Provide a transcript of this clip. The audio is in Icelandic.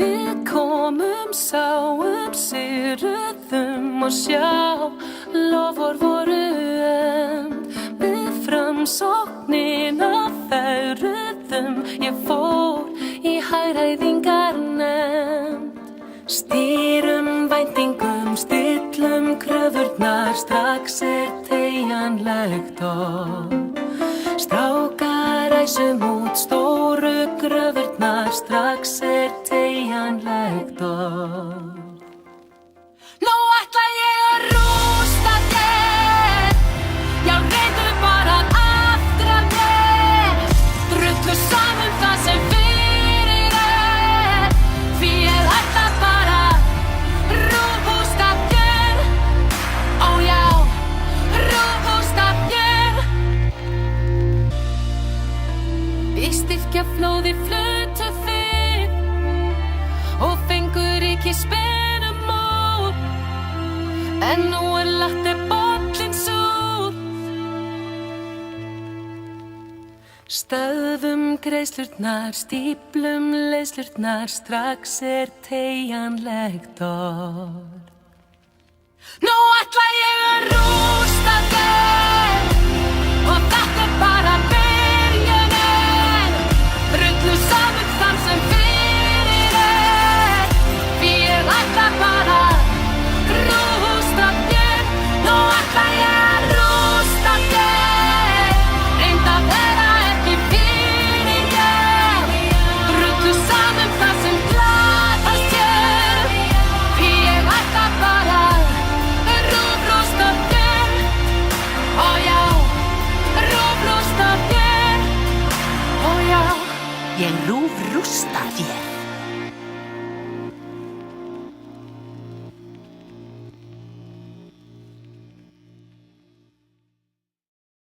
Við komum, sáum, sigruðum og sjá, lofvor voru við framsóknina færuðum. Ég fór í hagræðingarnefnd, stýrum væntingum, stillum kröfurnar, strax teygjanlegt orð. Strákar ræsum út stóru gröfurnar, strax teygjanlegt orð. Nú ætla ég að rústa þér, já reyndu bara að aftra mér, drullu saman það sem fyrir því ég ætla bara rústa þér, ó já, rústa þér. Í styrkjaflóði flutu þið og fengur ekki spenum úr, en nú lagt bollinn súr. Stöðvum greiðslurnar, stíplum leiðslurnar, strax teygjanlegt orð. Nú ætla ég að rústa þér og þetta bara byrjunin, drullu saman þar sem fyrir því ég ætla bara rústa þér. Nú ætla ég að rústa þér, reynda að vera ekki fyrir drullu saman það sem glatast hér, því ég ætla bara rústa þér, ó já, rústa þér, ó já. Ég rústa þér.